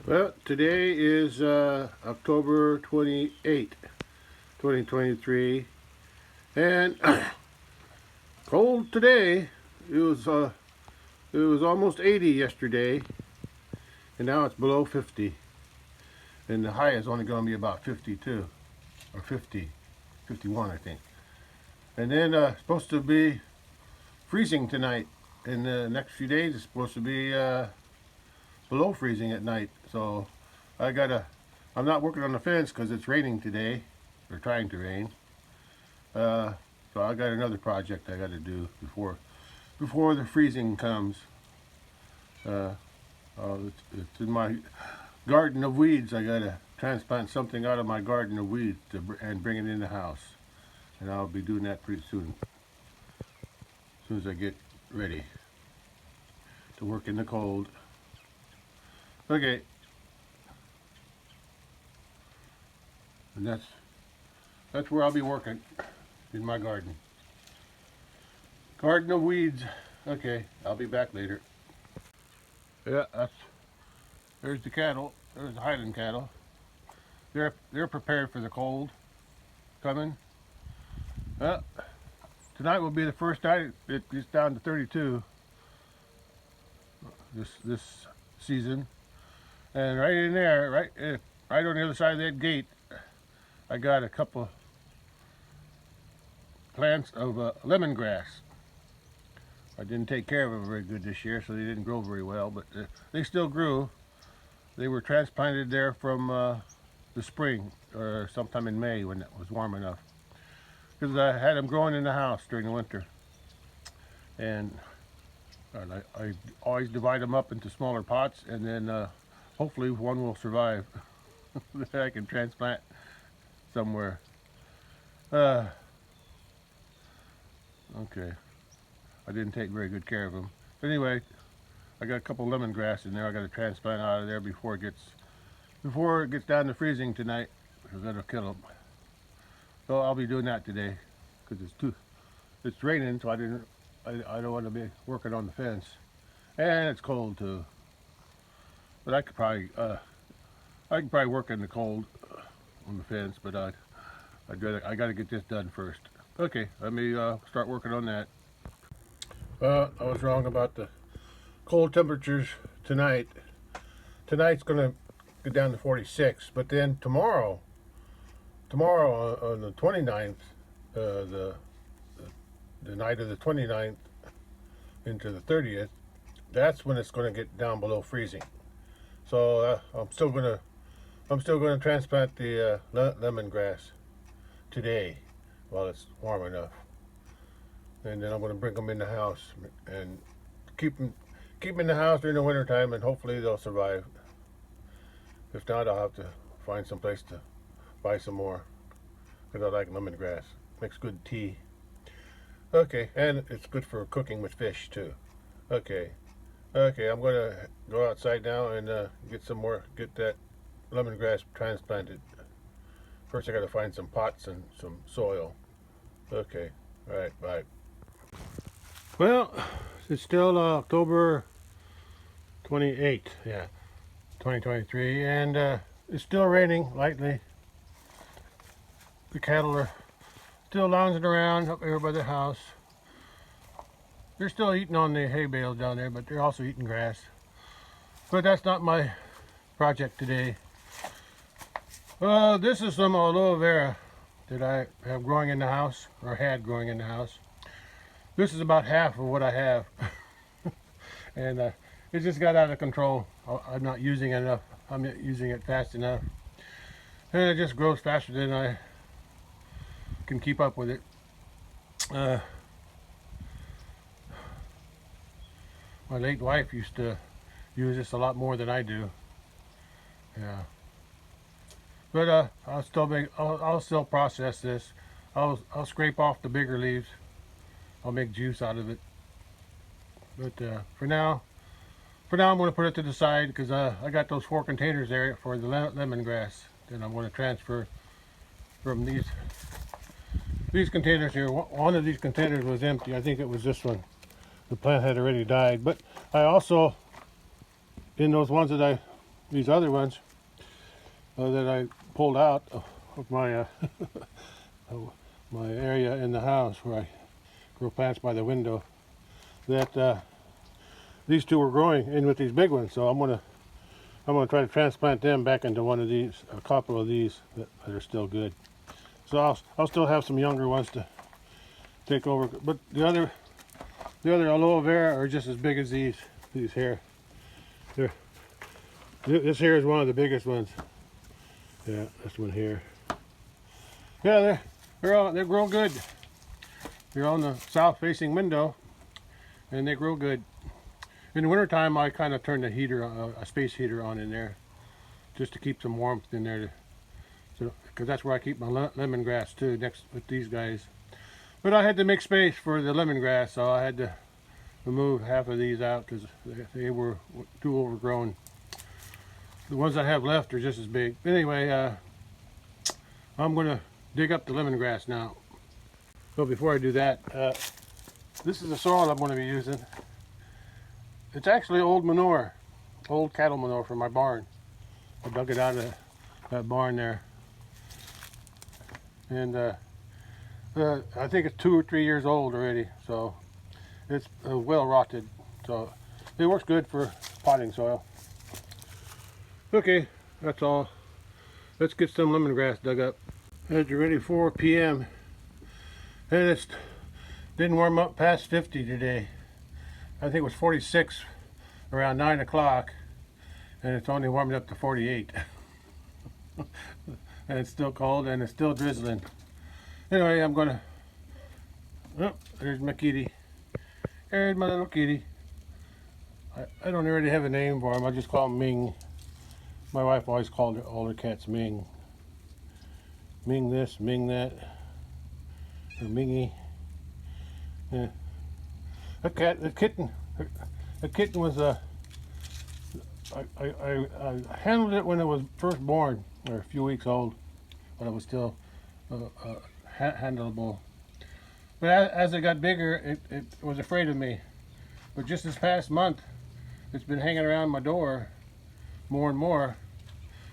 Well, today is October 28, 2023, and cold today. It was almost 80 yesterday, and now it's below 50, and the high is only going to be about 52 or 50, 51, I think. And then supposed to be freezing tonight. In the next few days, it's supposed to be below freezing at night. So I'm not working on the fence because it's raining today, or trying to rain. So I got another project I got to do before the freezing comes. It's in my garden of weeds. I got to transplant something out of my garden of weeds and bring it in the house. And I'll be doing that pretty soon. As soon as I get ready to work in the cold. Okay. And that's where I'll be working, in my garden. Garden of weeds. Okay, I'll be back later. Yeah, there's the cattle. There's the Highland cattle. They're prepared for the cold coming. Tonight will be the first night it gets down to 32 this season. And right in there, right on the other side of that gate, I got a couple plants of lemongrass. I didn't take care of them very good this year, so they didn't grow very well, but they still grew. They were transplanted there from the spring, or sometime in May when it was warm enough. Because I had them growing in the house during the winter. And I always divide them up into smaller pots, and then hopefully one will survive that I can transplant somewhere. Okay. I didn't take very good care of them. But anyway, I got a couple lemongrass in there. I got to transplant out of there before it gets down to freezing tonight, because that'll kill them. So I'll be doing that today, because it's raining, so I don't want to be working on the fence, and it's cold too. But I could probably work in the cold on the fence, but I got to get this done first. Okay, let me start working on that. I was wrong about the cold temperatures tonight. Tonight's gonna get down to 46, but then tomorrow on the 29th, the night of the 29th into the 30th, that's when it's going to get down below freezing. So I'm still gonna transplant the lemongrass today while it's warm enough, and then I'm going to bring them in the house and keep them in the house during the winter time, and hopefully they'll survive. If not, I'll have to find some place to buy some more, because I like lemongrass. Makes good tea. Okay, and it's good for cooking with fish too. Okay, I'm gonna go outside now and get that lemongrass transplanted. First I gotta find some pots and some soil. Okay, alright, bye. Well, it's still October 28th, yeah, 2023, and it's still raining lightly. The cattle are still lounging around up there by the house. They're still eating on the hay bales down there, but they're also eating grass. But that's not my project today. This is some aloe vera that I have growing in the house, or had growing in the house. This is about half of what I have. And it just got out of control. I'm not using it enough. I'm not using it fast enough. And it just grows faster than I can keep up with it. My late wife used to use this a lot more than I do. Yeah. But I'll still process this. I'll scrape off the bigger leaves. I'll make juice out of it. But for now I'm going to put it to the side, because I got those 4 containers there for the lemongrass. Then I'm going to transfer from these containers here. One of these containers was empty. I think it was this one. The plant had already died. But I also, in those ones that I these other ones that I pulled out of my my area in the house where I grow plants by the window, that these two were growing in with these big ones. So I'm gonna try to transplant them back into one of these, a couple of these that are still good. So I'll still have some younger ones to take over, but the other aloe vera are just as big as these here. This here is one of the biggest ones. Yeah, this one here. Yeah, they're grow good. They're on the south facing window, and they grow good. In the wintertime, I kind of turn the heater, a space heater, on in there, just to keep some warmth in there. Because that's where I keep my lemongrass too, next with these guys. But I had to make space for the lemongrass, so I had to remove half of these out because they were too overgrown. The ones I have left are just as big. Anyway, I'm going to dig up the lemongrass now. So before I do that, this is the soil I'm going to be using. It's actually old manure, old cattle manure from my barn. I dug it out of that barn there. And I think it's 2 or 3 years old already, so it's well rotted. So it works good for potting soil. Okay, that's all. Let's get some lemongrass dug up. It's already 4 p.m. and it didn't warm up past 50 today. I think it was 46 around 9 o'clock, and it's only warming up to 48. And it's still cold and it's still drizzling. Anyway, I'm gonna, oh, there's my kitty. There's my little kitty. I don't really have a name for him. I just call him Ming. My wife always called all her cats Ming. Ming this, Ming that, or Mingy. Yeah. A kitten was I handled it when it was first born, or a few weeks old, when it was still handleable. But as it got bigger, it was afraid of me. But just this past month, it's been hanging around my door more and more,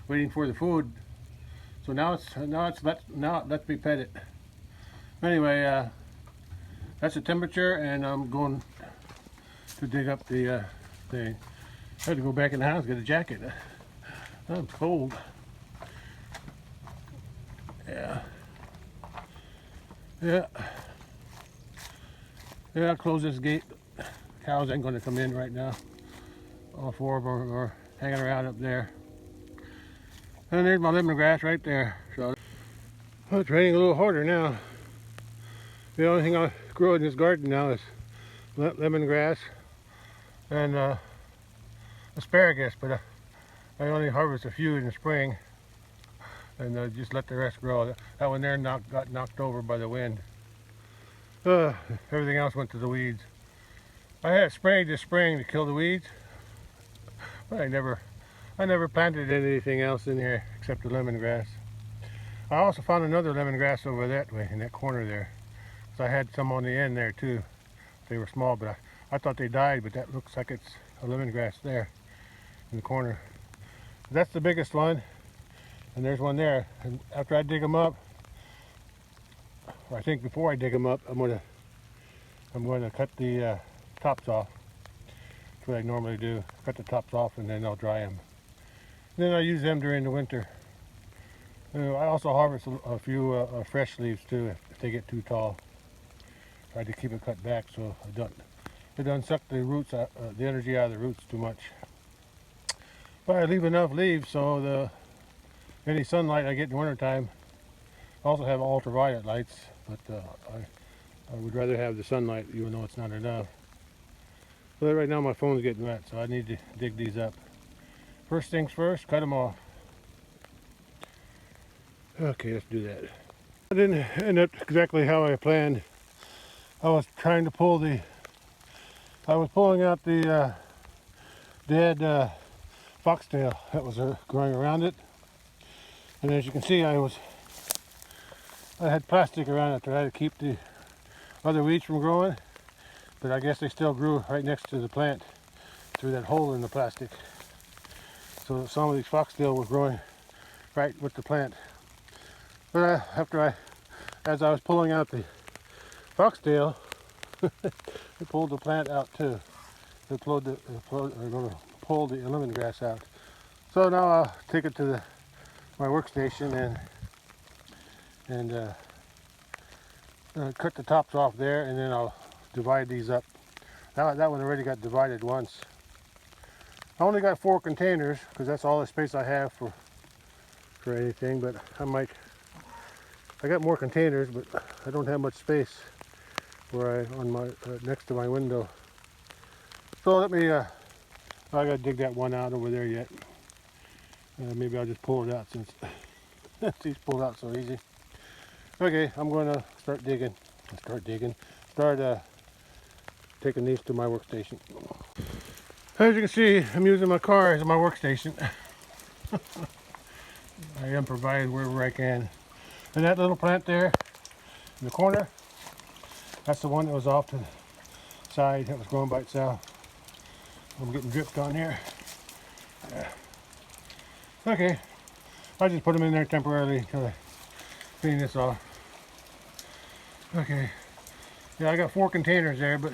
waiting for the food. So now it lets me pet it. Anyway, that's the temperature, and I'm going to dig up the thing. I had to go back in the house and get a jacket. Oh, it's cold. Yeah. I'll close this gate. Cows ain't going to come in right now. All 4 of them are hanging around up there. And there's my lemongrass right there. So it's raining a little harder now. The only thing I grow in this garden now is lemongrass and asparagus, but I only harvest a few in the spring and just let the rest grow. That one there got knocked over by the wind. Everything else went to the weeds. I had sprayed this spring to kill the weeds, but I never planted anything else in here except the lemongrass. I also found another lemongrass over that way in that corner there. So I had some on the end there too. They were small, but I thought they died, but that looks like it's a lemongrass there in the corner. That's the biggest one, and there's one there. And after I dig them up, or I think before I dig them up, I'm going to cut the tops off. That's what I normally do. Cut the tops off and then I'll dry them. Then I use them during the winter. I also harvest a few fresh leaves too if they get too tall. Try to keep it cut back so it doesn't suck the roots out, the energy out of the roots too much. But I leave enough leaves so any sunlight I get in the wintertime. I also have ultraviolet lights, but I would rather have the sunlight even though it's not enough. But right now my phone's getting wet, so I need to dig these up. First things first, cut them off. Okay, let's do that. I didn't end up exactly how I planned. I was pulling out the dead foxtail that was growing around it. And as you can see, I had plastic around it to try to keep the other weeds from growing. But I guess they still grew right next to the plant through that hole in the plastic. So some of these foxtail were growing right with the plant. But as I was pulling out the foxtail, it pulled the plant out too. They're going to pull the lemongrass out. So now I'll take it to my workstation and cut the tops off there, and then I'll divide these up. That one already got divided once. I only got 4 containers because that's all the space I have for anything, but I got more containers, but I don't have much space on my next to my window. So let me I gotta dig that one out over there yet. Maybe I'll just pull it out since these pulled out so easy. Okay, I'm going to start taking these to my workstation. As you can see, I'm using my car as my workstation. I improvise wherever I can. And that little plant there in the corner, that's the one that was off to the side that was growing by itself. I'm getting dripped on here. Okay, I just put them in there temporarily until I clean this off. Okay, yeah, I got 4 containers there, but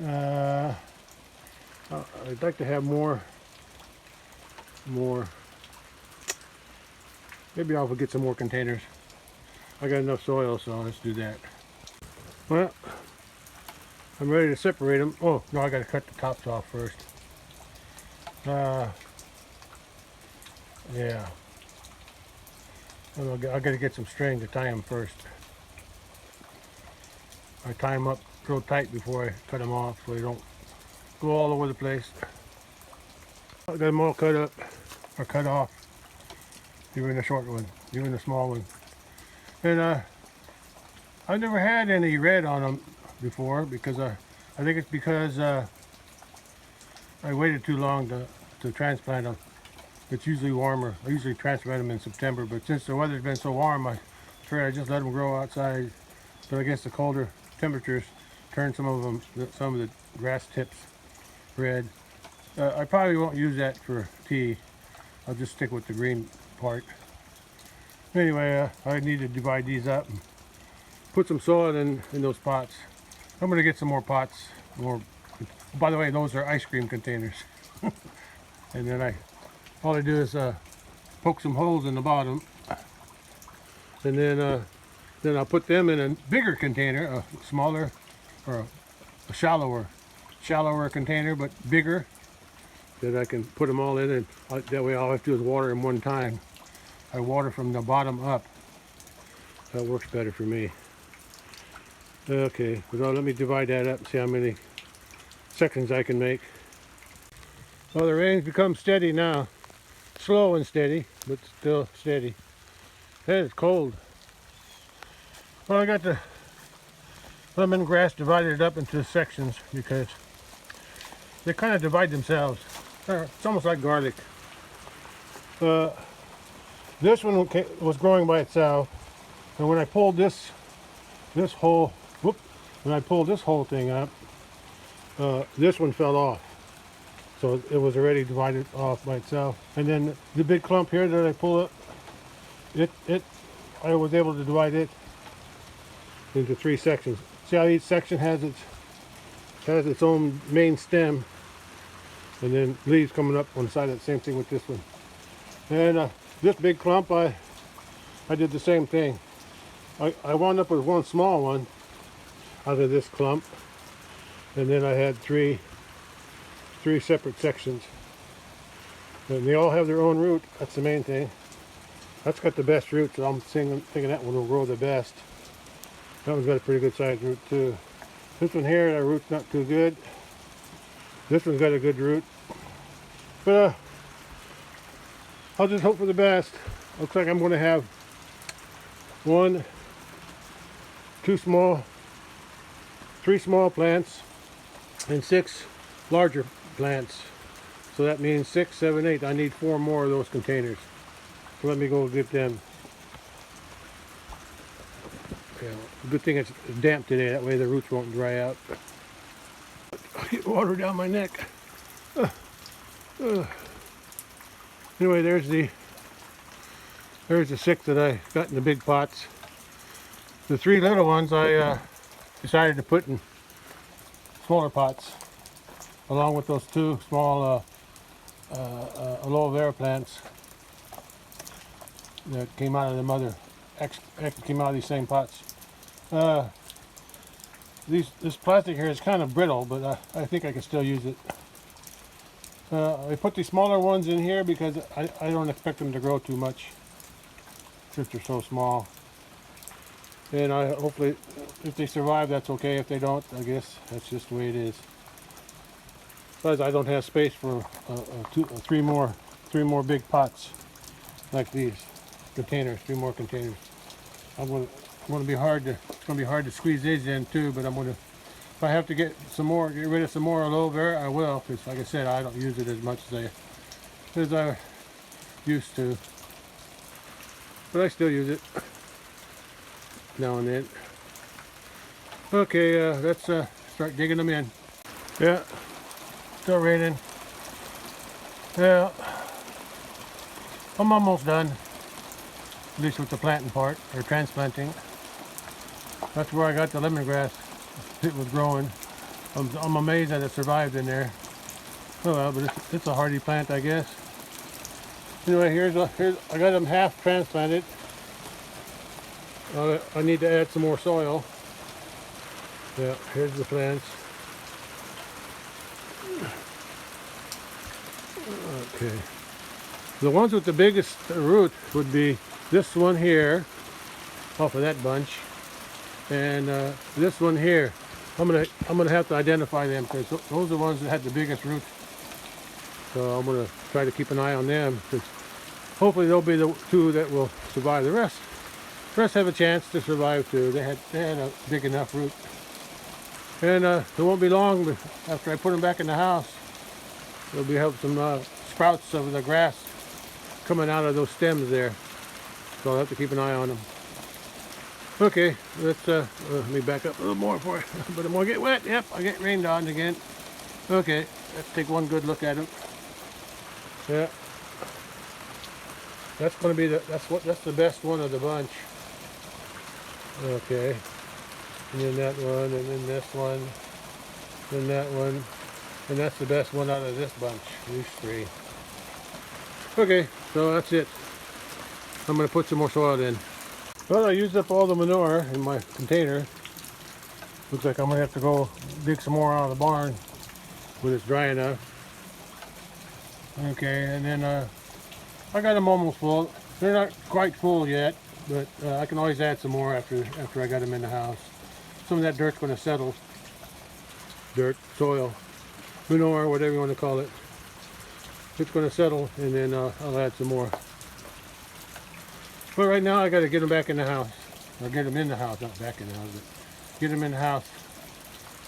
I'd like to have more. Maybe I'll get some more containers. I got enough soil, so let's do that. Well, I'm ready to separate them. Oh, no, I got to cut the tops off first. Yeah. I got to get some string to tie them first. I tie them up real tight before I cut them off so they don't go all over the place. I got them all cut up, or cut off. Even the short one, even the small one. And I've never had any red on them before because I think it's because I waited too long to transplant them. It's usually warmer. I usually transplant them in September, but since the weather's been so warm, I just let them grow outside. But I guess the colder temperatures turn some of the grass tips red. I probably won't use that for tea. I'll just stick with the green part. Anyway, I need to divide these up and put some soil in those pots. I'm going to get some more pots. By the way, those are ice cream containers. And then all I do is poke some holes in the bottom, and then I'll put them in a bigger container, a smaller or a shallower container, but bigger, that I can put them all in, and that way all I have to do is water them one time. I water from the bottom up. That works better for me. Okay, well, let me divide that up and see how many sections I can make. Well, the rain's become steady now. Slow and steady, but still steady. And it's cold. Well, I got the lemongrass divided up into sections because they kind of divide themselves. It's almost like garlic. This one was growing by itself, and when I pulled this whole thing up, this one fell off. So it was already divided off by itself. And then the big clump here that I pull up, I was able to divide it into 3 sections. See how each section has its own main stem, and then leaves coming up on the side of the same thing with this one. And this big clump, I did the same thing. I wound up with one small one out of this clump, and then I had three separate sections. And they all have their own root. That's the main thing. That's got the best root, so I'm thinking that one will grow the best. That one's got a pretty good sized root too. This one here, the root's not too good. This one's got a good root. But I'll just hope for the best. Looks like I'm going to have 3 small plants and 6 larger plants. So that means 6, 7, 8. I need 4 more of those containers. So let me go get them. Yeah, good thing it's damp today, that way the roots won't dry out. I get water down my neck. Anyway, there's the 6 that I got in the big pots. The 3 little ones I decided to put in smaller pots, along with those 2 small aloe vera plants that came out of the mother. Actually came out of these same pots. This plastic here is kind of brittle, but I think I can still use it. I put these smaller ones in here because I don't expect them to grow too much since they're so small. And hopefully, if they survive, that's okay. If they don't, I guess that's just the way it is. Because I don't have space for 3 more big pots like these containers. 3 more containers. It's gonna be hard to squeeze these in too. But if I have to get rid of some more aloe vera, I will. Because like I said, I don't use it as much as I used to. But I still use it now and then. Okay, let's start digging them in. Yeah, still raining. Yeah, I'm almost done. At least with the planting part, or transplanting. That's where I got the lemongrass. It was growing. I'm amazed that it survived in there. Oh well, but it's a hardy plant, I guess. Anyway, here's I got them half transplanted. I need to add some more soil. Yeah, here's the plants. Okay. The ones with the biggest root would be this one here, off of that bunch, and this one here. I'm gonna have to identify them because those are the ones that had the biggest roots. So I'm gonna try to keep an eye on them because hopefully they'll be the 2 that will survive. The rest have a chance to survive too. They had a big enough root, and it won't be long after I put them back in the house. There'll be some sprouts of the grass coming out of those stems there, so I'll have to keep an eye on them. Okay, let's let me back up a little more for it. But I'm gonna get wet. Yep, I get rained on again. Okay, let's take one good look at them. Yeah, that's gonna be that's the best one of the bunch. Okay, and then that one, and then this one, then that one, and that's the best one out of this bunch. These 3. Okay, so that's it. I'm gonna put some more soil in. Well, I used up all the manure in my container. Looks like I'm gonna have to go dig some more out of the barn when it's dry enough. Okay, and then I got them almost full. They're not quite full yet, but I can always add some more after I got them in the house. Some of that dirt's gonna settle. Dirt, soil, manure, whatever you want to call it. It's gonna settle, and then I'll add some more. But right now I got to get them back in the house, or get them in the house, not back in the house, but get them in the house.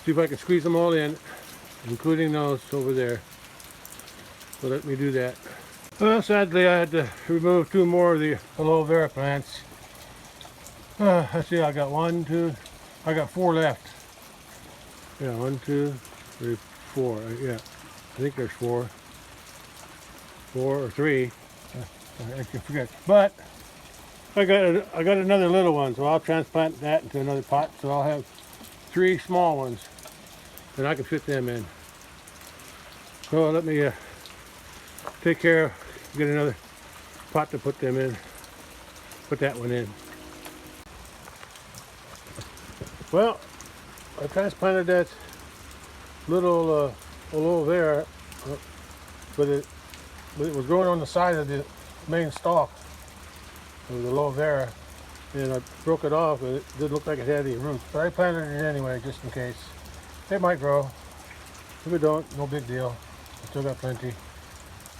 See if I can squeeze them all in, including those over there. So let me do that. Well, sadly I had to remove 2 more of the aloe vera plants. Let's see, I got 1, 2, I got 4 left. Yeah, 1, 2, 3, 4. Yeah, I think there's 4 or 3. I can forget, but I got another little one, so I'll transplant that into another pot. So I'll have 3 small ones, and I can fit them in. So let me get another pot to put them in. Put that one in. Well, I transplanted that little aloe vera, but it was growing on the side of the main stalk of the aloe vera, and I broke it off, and it didn't look like it had any roots. But I planted it anyway, just in case. It might grow. If it don't, no big deal. I still got plenty.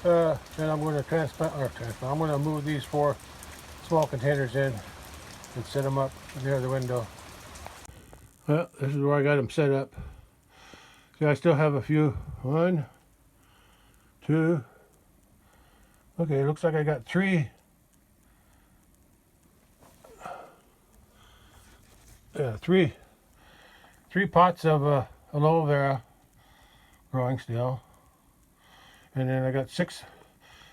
Then I'm going to I'm going to move these 4 small containers in and set them up near the window. Well, this is where I got them set up. See, I still have a few. 1, 2. Okay, it looks like I got 3. Yeah, 3 pots of aloe vera growing still, and then I got 6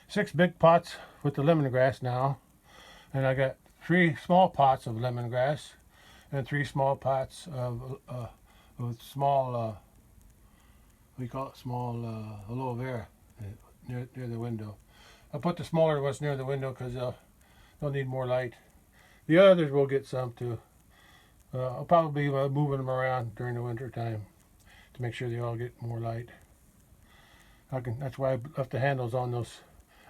6 big pots with the lemongrass now, and I got 3 small pots of lemongrass and 3 small pots of small what do you call it, small aloe vera near the window. I put the smaller ones near the window because they'll need more light. The others will get some too. I'll probably be moving them around during the winter time to make sure they all get more light. That's why I left the handles on those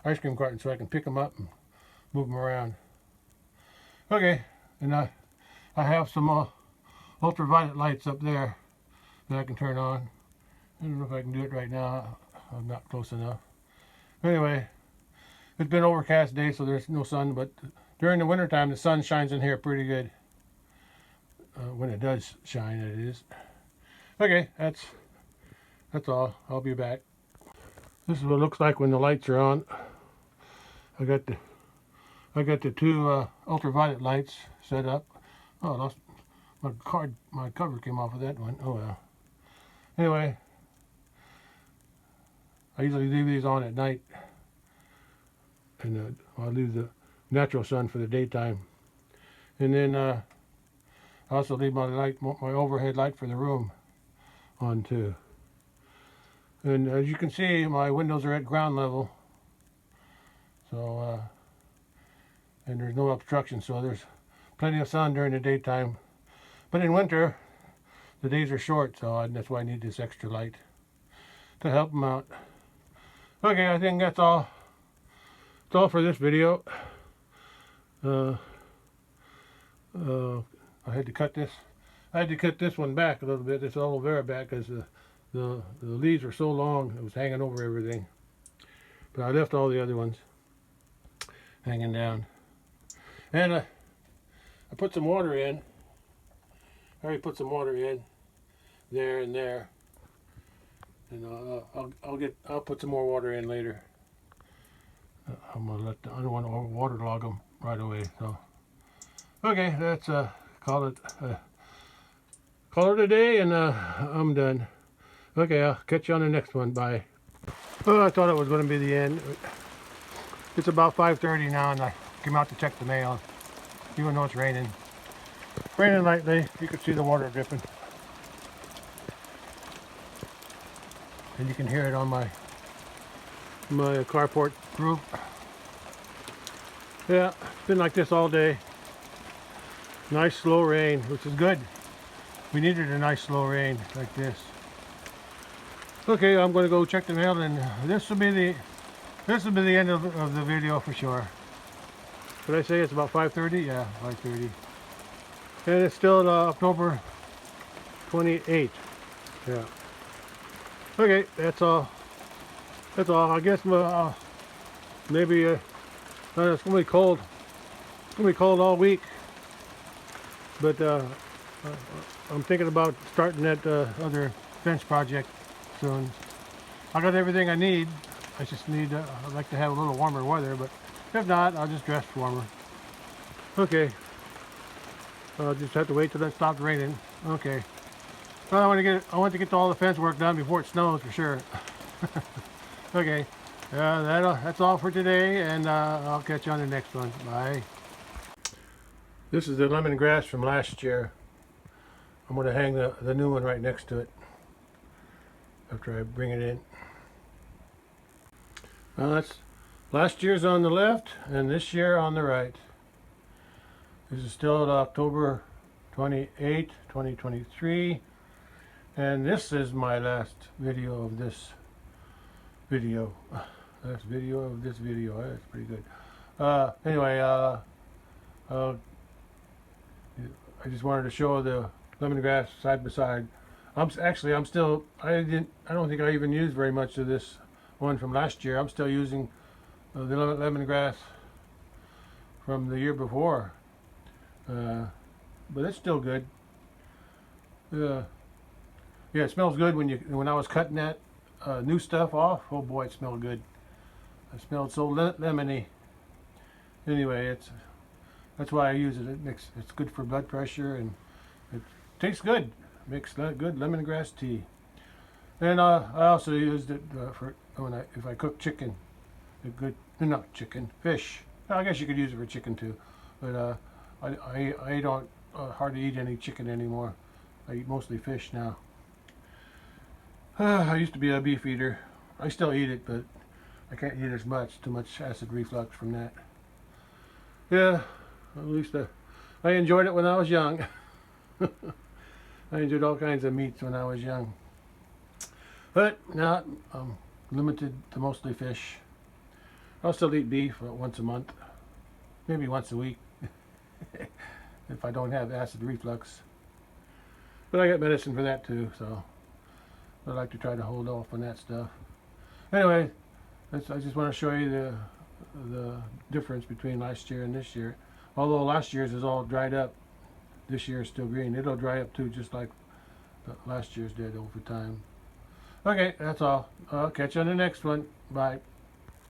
ice cream cartons so I can pick them up and move them around. Okay, and I have some ultraviolet lights up there that I can turn on. I don't know if I can do it right now. I'm not close enough. Anyway, it's been an overcast day, so there's no sun, but during the wintertime, the sun shines in here pretty good. When it does shine, it is. Okay, that's all. I'll be back. This is what it looks like when the lights are on. I got the 2 ultraviolet lights set up. Oh, I lost my cover came off of that one. Oh well. Anyway, I usually leave these on at night, and I'll leave the natural sun for the daytime, and then I also leave my overhead light for the room on too. And as you can see, my windows are at ground level, so and there's no obstruction, so there's plenty of sun during the daytime. But in winter, the days are short, so that's why I need this extra light to help them out. Okay, I think that's all. That's all for this video. I had to cut this. I had to cut this one back a little bit. This aloe vera back because the leaves were so long it was hanging over everything. But I left all the other ones hanging down. And I put some water in. I already put some water in there and there. And I'll put some more water in later. I don't want to waterlog them right away. So okay, that's call it a day, and I'm done. Okay, I'll catch you on the next one. Bye. Oh, I thought it was going to be the end. It's about 5:30 now, and I came out to check the mail, even though it's raining. Raining lightly. You can see the water dripping, and you can hear it on my carport roof. Yeah, it's been like this all day. Nice slow rain, which is good. We needed a nice slow rain like this. Okay, I'm going to go check the mail, and this will be the end of the video for sure. Did I say it's about 5:30? Yeah, 5:30. And it's still October 28th. Yeah. Okay, that's all. That's all. I guess maybe it's going to be cold. It's going to be cold all week. But I'm thinking about starting that other fence project soon. I got everything I need. I just need, I'd like to have a little warmer weather, but if not, I'll just dress warmer. Okay. I'll just have to wait till it stops raining. Okay. Well, I want to get all the fence work done before it snows for sure. Okay. That's all for today, and I'll catch you on the next one. Bye. This is the lemongrass from last year. I'm going to hang the new one right next to it after I bring it in. That's last year's on the left and this year on the right. This is still October 28, 2023, and this is my last video of this video. Last video of this video. That's pretty good. Anyway, I just wanted to show the lemongrass side by side. I don't think I even used very much of this one from last year. I'm still using the lemongrass from the year before, but it's still good. Yeah, it smells good when I was cutting that new stuff off. Oh boy, it smelled good. It smelled so lemony. Anyway, that's why I use it. It's good for blood pressure, and it tastes good. Makes good lemongrass tea. And I also used it if I cook chicken. a good, not chicken, fish. Well, I guess you could use it for chicken too, but I don't hardly eat any chicken anymore. I eat mostly fish now. I used to be a beef eater. I still eat it, but I can't eat as much. Too much acid reflux from that. Yeah, at least I enjoyed it when I was young. I enjoyed all kinds of meats when I was young. But now I'm limited to mostly fish. I'll still eat beef once a month, maybe once a week, if I don't have acid reflux. But I get medicine for that too, so I like to try to hold off on that stuff. Anyway, I just want to show you the difference between last year and this year. Although last year's is all dried up, this year is still green. It'll dry up too, just like last year's did over time. Okay, that's all. I'll catch you on the next one. Bye.